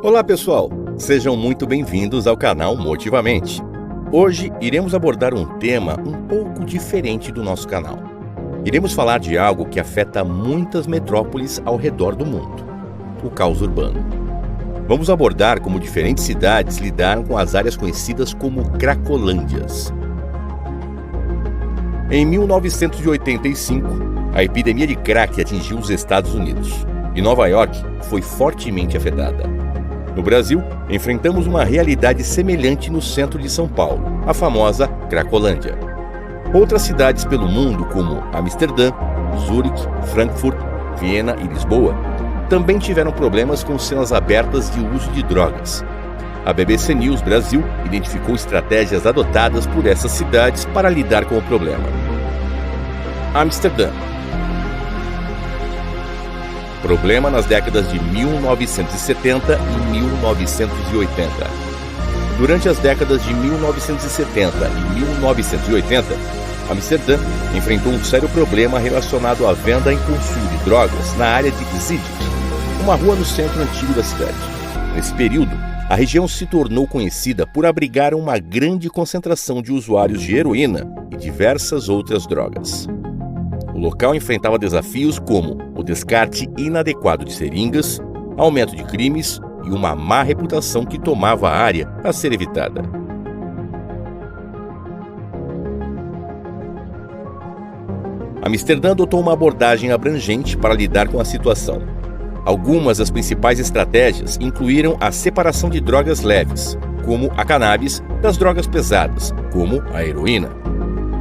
Olá pessoal, sejam muito bem-vindos ao canal Motivamente. Hoje iremos abordar um tema um pouco diferente do nosso canal. Iremos falar de algo que afeta muitas metrópoles ao redor do mundo: o caos urbano. Vamos abordar como diferentes cidades lidaram com as áreas conhecidas como Cracolândias. Em 1985, a epidemia de crack atingiu os Estados Unidos e Nova York foi fortemente afetada. No Brasil, enfrentamos uma realidade semelhante no centro de São Paulo, a famosa Cracolândia. Outras cidades pelo mundo, como Amsterdã, Zurique, Frankfurt, Viena e Lisboa, também tiveram problemas com cenas abertas de uso de drogas. A BBC News Brasil identificou estratégias adotadas por essas cidades para lidar com o problema. Amsterdã. Problema nas décadas de 1970 e 1980. Durante as décadas de 1970 e 1980, Amsterdã enfrentou um sério problema relacionado à venda e consumo de drogas na área de Zijdijk, uma rua no centro antigo da cidade. Nesse período, a região se tornou conhecida por abrigar uma grande concentração de usuários de heroína e diversas outras drogas. O local enfrentava desafios como o descarte inadequado de seringas, aumento de crimes e uma má reputação que tomava a área a ser evitada. Amsterdã adotou uma abordagem abrangente para lidar com a situação. Algumas das principais estratégias incluíram a separação de drogas leves, como a cannabis, das drogas pesadas, como a heroína.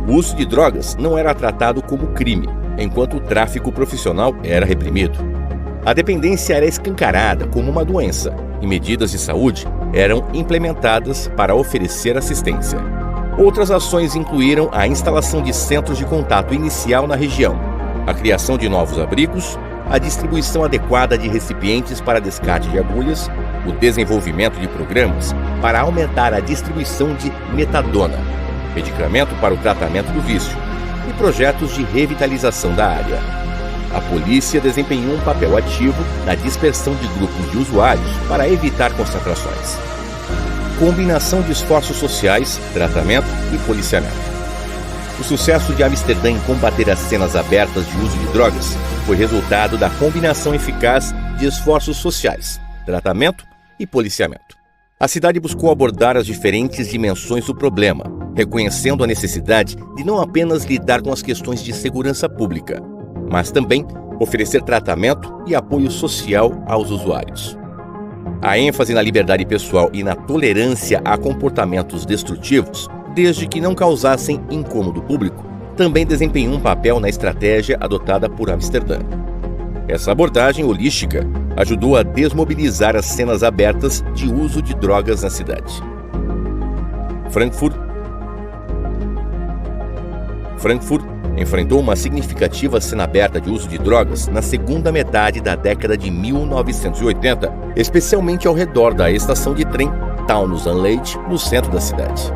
O uso de drogas não era tratado como crime, enquanto o tráfico profissional era reprimido. A dependência era escancarada como uma doença e medidas de saúde eram implementadas para oferecer assistência. Outras ações incluíram a instalação de centros de contato inicial na região, a criação de novos abrigos, a distribuição adequada de recipientes para descarte de agulhas, o desenvolvimento de programas para aumentar a distribuição de metadona, medicamento para o tratamento do vício, e projetos de revitalização da área. A polícia desempenhou um papel ativo na dispersão de grupos de usuários para evitar concentrações. Combinação de esforços sociais, tratamento e policiamento. O sucesso de Amsterdã em combater as cenas abertas de uso de drogas foi resultado da combinação eficaz de esforços sociais, tratamento e policiamento. A cidade buscou abordar as diferentes dimensões do problema, reconhecendo a necessidade de não apenas lidar com as questões de segurança pública, mas também oferecer tratamento e apoio social aos usuários. A ênfase na liberdade pessoal e na tolerância a comportamentos destrutivos, desde que não causassem incômodo público, também desempenhou um papel na estratégia adotada por Amsterdã. Essa abordagem holística ajudou a desmobilizar as cenas abertas de uso de drogas na cidade. Frankfurt enfrentou uma significativa cena aberta de uso de drogas na segunda metade da década de 1980, especialmente ao redor da estação de trem Taunusanleit, no centro da cidade.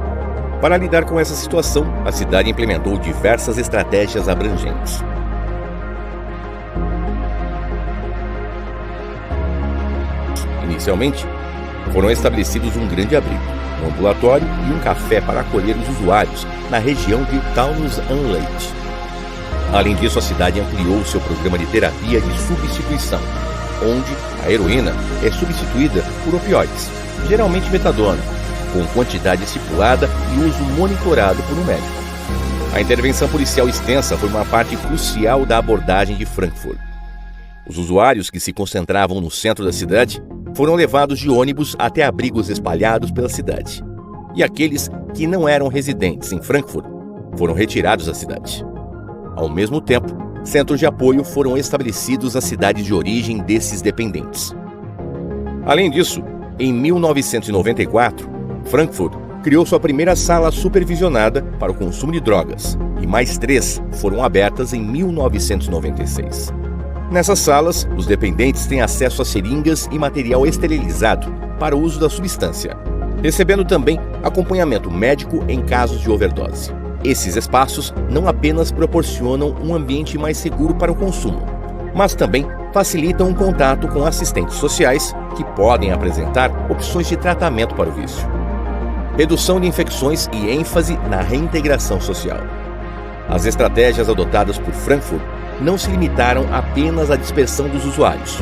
Para lidar com essa situação, a cidade implementou diversas estratégias abrangentes. Inicialmente, foram estabelecidos um grande abrigo, um ambulatório e um café para acolher os usuários na região de Taunusanleit. Além disso, a cidade ampliou seu programa de terapia de substituição, onde a heroína é substituída por opioides, geralmente metadona, com quantidade estipulada e uso monitorado por um médico. A intervenção policial extensa foi uma parte crucial da abordagem de Frankfurt. Os usuários que se concentravam no centro da cidade foram levados de ônibus até abrigos espalhados pela cidade. E aqueles que não eram residentes em Frankfurt foram retirados da cidade. Ao mesmo tempo, centros de apoio foram estabelecidos nas cidades de origem desses dependentes. Além disso, em 1994, Frankfurt criou sua primeira sala supervisionada para o consumo de drogas, e mais 3 foram abertas em 1996. Nessas salas, os dependentes têm acesso a seringas e material esterilizado para o uso da substância, recebendo também acompanhamento médico em casos de overdose. Esses espaços não apenas proporcionam um ambiente mais seguro para o consumo, mas também facilitam o contato com assistentes sociais que podem apresentar opções de tratamento para o vício. Redução de infecções e ênfase na reintegração social. As estratégias adotadas por Frankfurt não se limitaram apenas à dispersão dos usuários,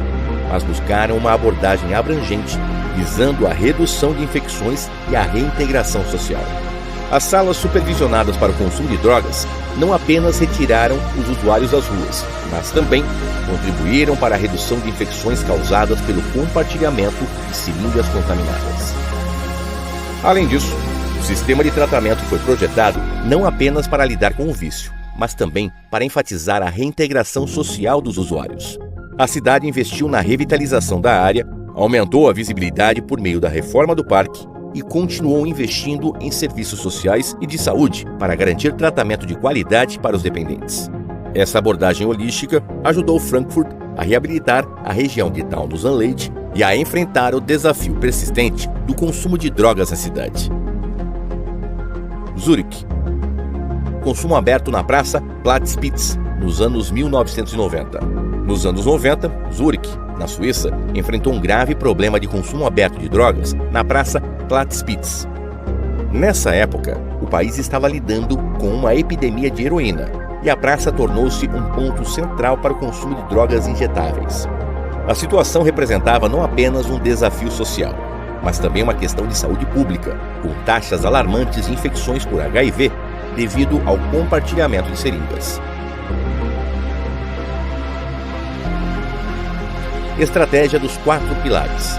mas buscaram uma abordagem abrangente, visando a redução de infecções e a reintegração social. As salas supervisionadas para o consumo de drogas não apenas retiraram os usuários das ruas, mas também contribuíram para a redução de infecções causadas pelo compartilhamento de seringas contaminadas. Além disso, o sistema de tratamento foi projetado não apenas para lidar com o vício, mas também para enfatizar a reintegração social dos usuários. A cidade investiu na revitalização da área, aumentou a visibilidade por meio da reforma do parque e continuou investindo em serviços sociais e de saúde para garantir tratamento de qualidade para os dependentes. Essa abordagem holística ajudou Frankfurt a reabilitar a região de Townsend e a enfrentar o desafio persistente do consumo de drogas na cidade. Zurique. Consumo aberto na praça Platzspitz nos anos 1990. Nos anos 90, Zurique, na Suíça, enfrentou um grave problema de consumo aberto de drogas na praça Platzspitz. Nessa época, o país estava lidando com uma epidemia de heroína e a praça tornou-se um ponto central para o consumo de drogas injetáveis. A situação representava não apenas um desafio social, mas também uma questão de saúde pública, com taxas alarmantes de infecções por HIV devido ao compartilhamento de seringas. Estratégia dos 4 pilares.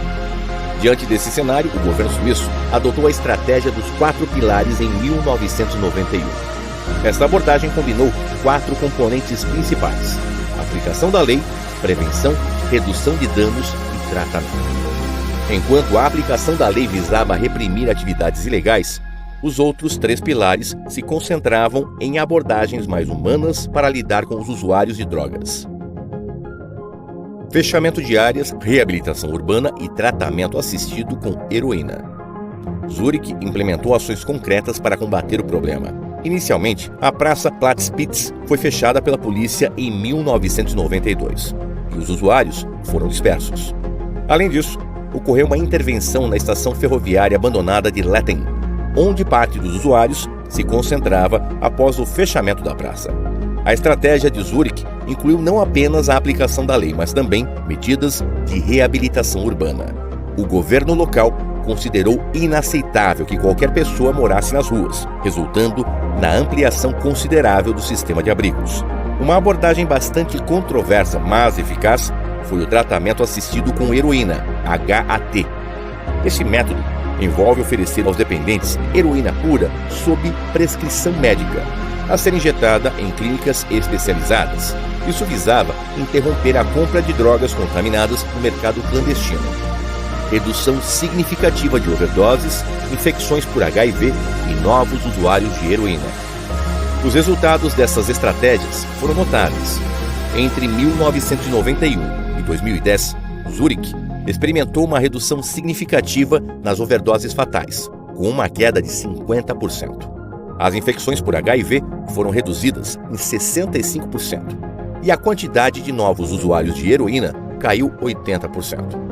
Diante desse cenário, o governo suíço adotou a estratégia dos 4 pilares em 1991. Esta abordagem combinou 4 componentes principais: aplicação da lei, prevenção, redução de danos e tratamento. Enquanto a aplicação da lei visava reprimir atividades ilegais, os outros 3 pilares se concentravam em abordagens mais humanas para lidar com os usuários de drogas. Fechamento de áreas, reabilitação urbana e tratamento assistido com heroína. Zurique implementou ações concretas para combater o problema. Inicialmente, a praça Platzspitz foi fechada pela polícia em 1992 e os usuários foram dispersos. Além disso, ocorreu uma intervenção na estação ferroviária abandonada de Letten, onde parte dos usuários se concentrava após o fechamento da praça. A estratégia de Zurique incluiu não apenas a aplicação da lei, mas também medidas de reabilitação urbana. O governo local considerou inaceitável que qualquer pessoa morasse nas ruas, resultando na ampliação considerável do sistema de abrigos. Uma abordagem bastante controversa, mas eficaz, foi o tratamento assistido com heroína, HAT. Esse método envolve oferecer aos dependentes heroína pura sob prescrição médica, a ser injetada em clínicas especializadas. Isso visava interromper a compra de drogas contaminadas no mercado clandestino. Redução significativa de overdoses, infecções por HIV e novos usuários de heroína. Os resultados dessas estratégias foram notáveis. Entre 1991 e 2010, Zurique experimentou uma redução significativa nas overdoses fatais, com uma queda de 50%. As infecções por HIV foram reduzidas em 65%, e a quantidade de novos usuários de heroína caiu 80%.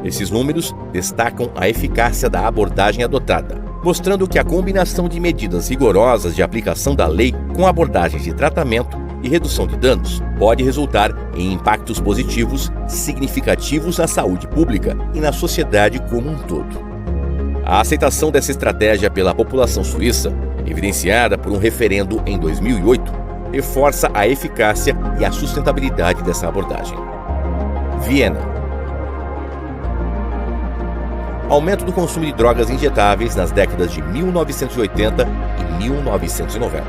Esses números destacam a eficácia da abordagem adotada, mostrando que a combinação de medidas rigorosas de aplicação da lei com abordagens de tratamento e redução de danos pode resultar em impactos positivos significativos na saúde pública e na sociedade como um todo. A aceitação dessa estratégia pela população suíça, evidenciada por um referendo em 2008, reforça a eficácia e a sustentabilidade dessa abordagem. Viena. Aumento do consumo de drogas injetáveis nas décadas de 1980 e 1990.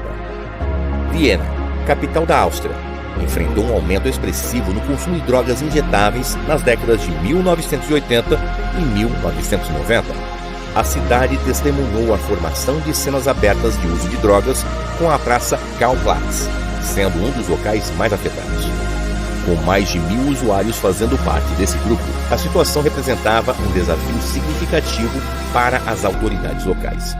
Viena, capital da Áustria, enfrentou um aumento expressivo no consumo de drogas injetáveis nas décadas de 1980 e 1990. A cidade testemunhou a formação de cenas abertas de uso de drogas com a praça Karlplatz, sendo um dos locais mais afetados. Com mais de 1.000 usuários fazendo parte desse grupo, a situação representava um desafio significativo para as autoridades locais.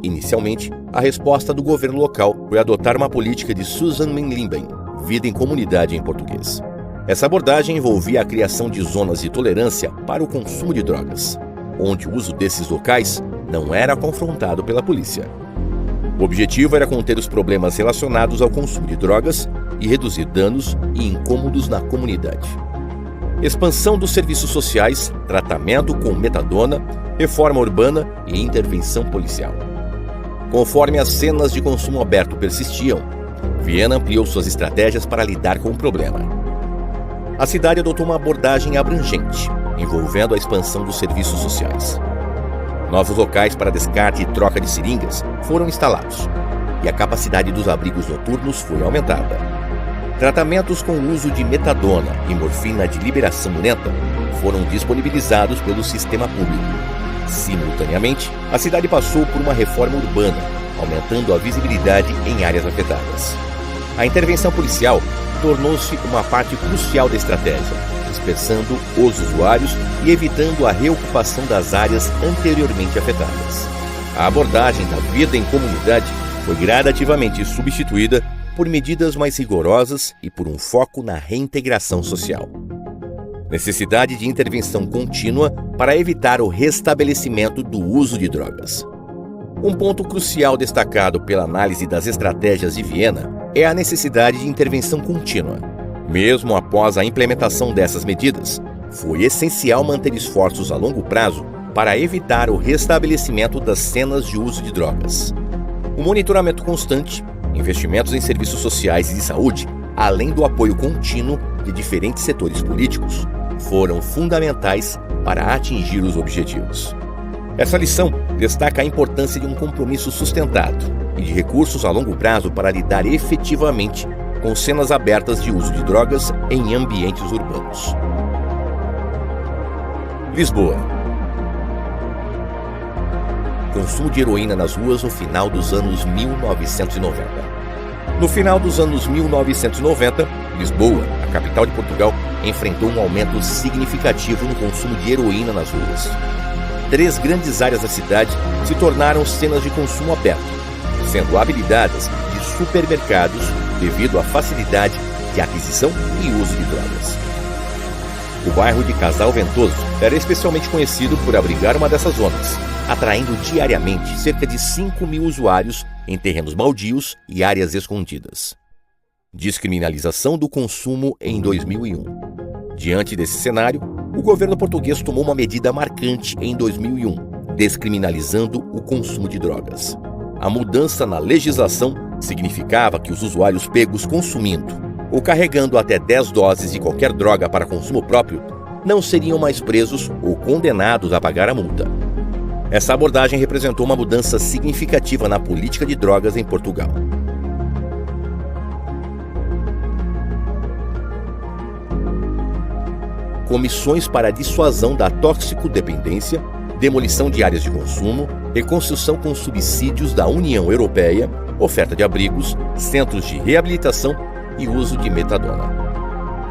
Inicialmente, a resposta do governo local foi adotar uma política de Zusammenleben, vida em comunidade em português. Essa abordagem envolvia a criação de zonas de tolerância para o consumo de drogas, onde o uso desses locais não era confrontado pela polícia. O objetivo era conter os problemas relacionados ao consumo de drogas e reduzir danos e incômodos na comunidade. Expansão dos serviços sociais, tratamento com metadona, reforma urbana e intervenção policial. Conforme as cenas de consumo aberto persistiam, Viena ampliou suas estratégias para lidar com o problema. A cidade adotou uma abordagem abrangente, envolvendo a expansão dos serviços sociais. Novos locais para descarte e troca de seringas foram instalados, e a capacidade dos abrigos noturnos foi aumentada. Tratamentos com o uso de metadona e morfina de liberação lenta foram disponibilizados pelo sistema público. Simultaneamente, a cidade passou por uma reforma urbana, aumentando a visibilidade em áreas afetadas. A intervenção policial tornou-se uma parte crucial da estratégia, dispersando os usuários e evitando a reocupação das áreas anteriormente afetadas. A abordagem da vida em comunidade foi gradativamente substituída por medidas mais rigorosas e por um foco na reintegração social. Necessidade de intervenção contínua para evitar o restabelecimento do uso de drogas. Um ponto crucial destacado pela análise das estratégias de Viena é a necessidade de intervenção contínua. Mesmo após a implementação dessas medidas, foi essencial manter esforços a longo prazo para evitar o restabelecimento das cenas de uso de drogas. O monitoramento constante, investimentos em serviços sociais e de saúde, além do apoio contínuo de diferentes setores políticos, foram fundamentais para atingir os objetivos. Essa lição destaca a importância de um compromisso sustentado e de recursos a longo prazo para lidar efetivamente com cenas abertas de uso de drogas em ambientes urbanos. Lisboa. Consumo de heroína nas ruas no final dos anos 1990. No final dos anos 1990, Lisboa, a capital de Portugal, enfrentou um aumento significativo no consumo de heroína nas ruas. 3 grandes áreas da cidade se tornaram cenas de consumo aberto, sendo habilitadas de supermercados devido à facilidade de aquisição e uso de drogas. O bairro de Casal Ventoso era especialmente conhecido por abrigar uma dessas zonas, atraindo diariamente cerca de 5.000 usuários em terrenos baldios e áreas escondidas. Descriminalização do consumo em 2001. Diante desse cenário, o governo português tomou uma medida marcante em 2001, descriminalizando o consumo de drogas. A mudança na legislação significava que os usuários pegos consumindo ou carregando até 10 doses de qualquer droga para consumo próprio não seriam mais presos ou condenados a pagar a multa. Essa abordagem representou uma mudança significativa na política de drogas em Portugal. Comissões para a dissuasão da toxicodependência, demolição de áreas de consumo, reconstrução com subsídios da União Europeia, oferta de abrigos, centros de reabilitação e uso de metadona.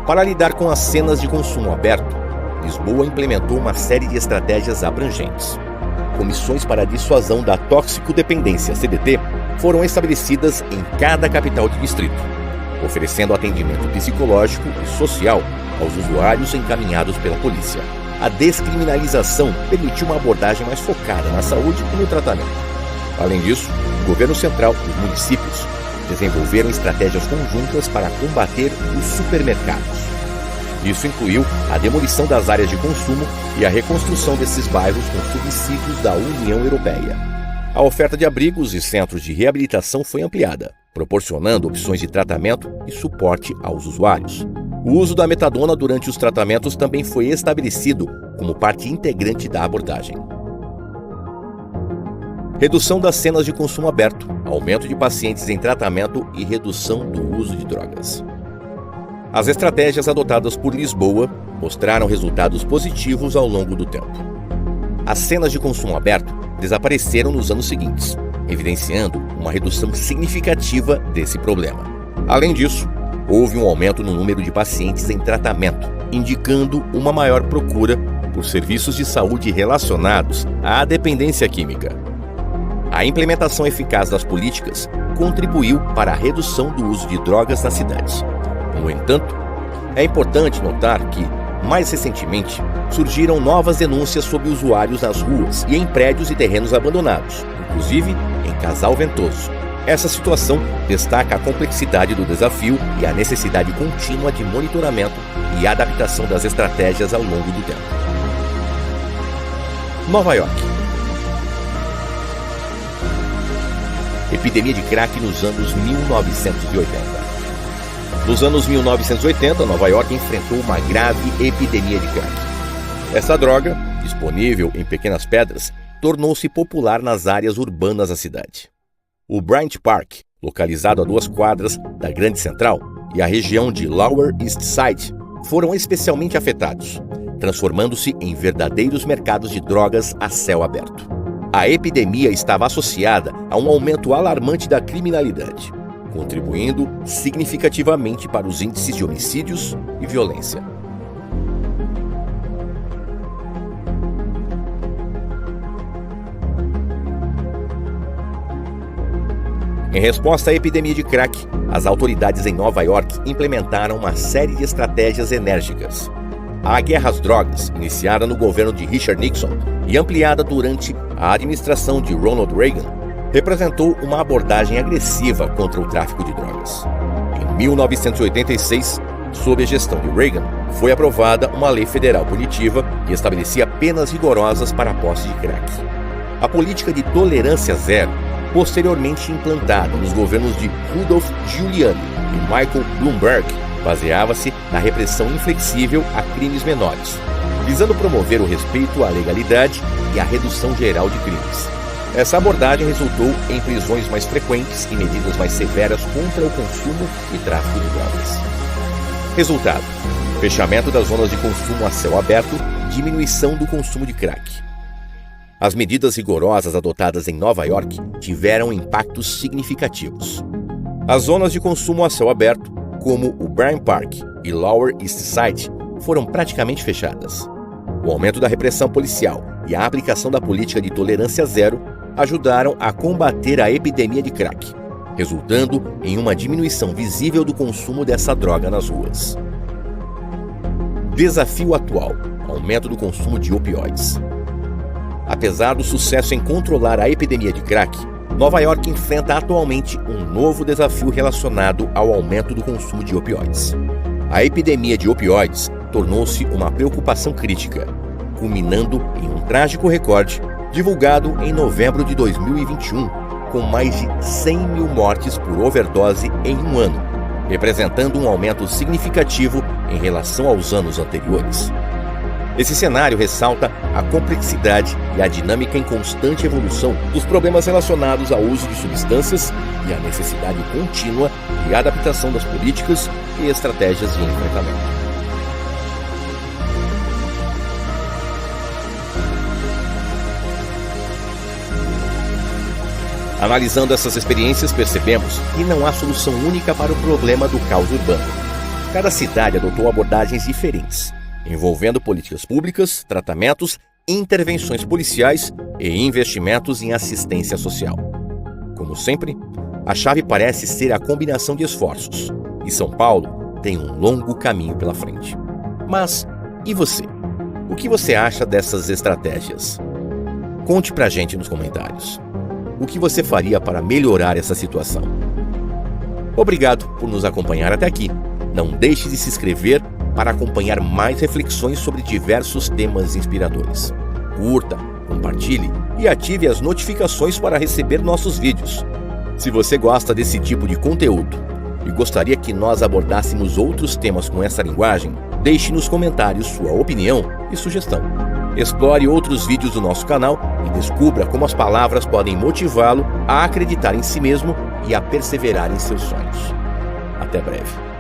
Para lidar com as cenas de consumo aberto, Lisboa implementou uma série de estratégias abrangentes. Comissões para a dissuasão da toxicodependência, CDT, foram estabelecidas em cada capital de distrito, oferecendo atendimento psicológico e social aos usuários encaminhados pela polícia. A descriminalização permitiu uma abordagem mais focada na saúde e no tratamento. Além disso, o governo central e os municípios desenvolveram estratégias conjuntas para combater os supermercados. Isso incluiu a demolição das áreas de consumo e a reconstrução desses bairros com subsídios da União Europeia. A oferta de abrigos e centros de reabilitação foi ampliada, proporcionando opções de tratamento e suporte aos usuários. O uso da metadona durante os tratamentos também foi estabelecido como parte integrante da abordagem. Redução das cenas de consumo aberto, aumento de pacientes em tratamento e redução do uso de drogas. As estratégias adotadas por Lisboa mostraram resultados positivos ao longo do tempo. As cenas de consumo aberto desapareceram nos anos seguintes, evidenciando uma redução significativa desse problema. Além disso, houve um aumento no número de pacientes em tratamento, indicando uma maior procura por serviços de saúde relacionados à dependência química. A implementação eficaz das políticas contribuiu para a redução do uso de drogas na cidade. No entanto, é importante notar que, mais recentemente, surgiram novas denúncias sobre usuários nas ruas e em prédios e terrenos abandonados, inclusive em Casal Ventoso. Essa situação destaca a complexidade do desafio e a necessidade contínua de monitoramento e adaptação das estratégias ao longo do tempo. Nova York. Epidemia de crack nos anos 1980. Nos anos 1980, Nova York enfrentou uma grave epidemia de crack. Essa droga, disponível em pequenas pedras, tornou-se popular nas áreas urbanas da cidade. O Bryant Park, localizado a 2 quadras da Grande Central, e a região de Lower East Side foram especialmente afetados, transformando-se em verdadeiros mercados de drogas a céu aberto. A epidemia estava associada a um aumento alarmante da criminalidade, contribuindo significativamente para os índices de homicídios e violência. Em resposta à epidemia de crack, as autoridades em Nova York implementaram uma série de estratégias enérgicas. A guerra às drogas, iniciada no governo de Richard Nixon e ampliada durante a administração de Ronald Reagan, representou uma abordagem agressiva contra o tráfico de drogas. Em 1986, sob a gestão de Reagan, foi aprovada uma lei federal punitiva que estabelecia penas rigorosas para a posse de crack. A política de tolerância zero, posteriormente implantada nos governos de Rudolph Giuliani e Michael Bloomberg, baseava-se na repressão inflexível a crimes menores, visando promover o respeito à legalidade e a redução geral de crimes. Essa abordagem resultou em prisões mais frequentes e medidas mais severas contra o consumo e tráfico de drogas. Resultado: fechamento das zonas de consumo a céu aberto, diminuição do consumo de crack. As medidas rigorosas adotadas em Nova York tiveram impactos significativos. As zonas de consumo a céu aberto, como o Bryant Park e Lower East Side, foram praticamente fechadas. O aumento da repressão policial e a aplicação da política de tolerância zero ajudaram a combater a epidemia de crack, resultando em uma diminuição visível do consumo dessa droga nas ruas. Desafio atual: aumento do consumo de opioides. Apesar do sucesso em controlar a epidemia de crack, Nova York enfrenta atualmente um novo desafio relacionado ao aumento do consumo de opioides. A epidemia de opioides tornou-se uma preocupação crítica, culminando em um trágico recorde divulgado em novembro de 2021, com mais de 100 mil mortes por overdose em um ano, representando um aumento significativo em relação aos anos anteriores. Esse cenário ressalta a complexidade e a dinâmica em constante evolução dos problemas relacionados ao uso de substâncias e a necessidade contínua de adaptação das políticas e estratégias de enfrentamento. Analisando essas experiências, percebemos que não há solução única para o problema do caos urbano. Cada cidade adotou abordagens diferentes, envolvendo políticas públicas, tratamentos, intervenções policiais e investimentos em assistência social. Como sempre, a chave parece ser a combinação de esforços, e São Paulo tem um longo caminho pela frente. Mas, e você? O que você acha dessas estratégias? Conte pra gente nos comentários. O que você faria para melhorar essa situação? Obrigado por nos acompanhar até aqui. Não deixe de se inscrever para acompanhar mais reflexões sobre diversos temas inspiradores. Curta, compartilhe e ative as notificações para receber nossos vídeos. Se você gosta desse tipo de conteúdo e gostaria que nós abordássemos outros temas com essa linguagem, deixe nos comentários sua opinião e sugestão. Explore outros vídeos do nosso canal e descubra como as palavras podem motivá-lo a acreditar em si mesmo e a perseverar em seus sonhos. Até breve.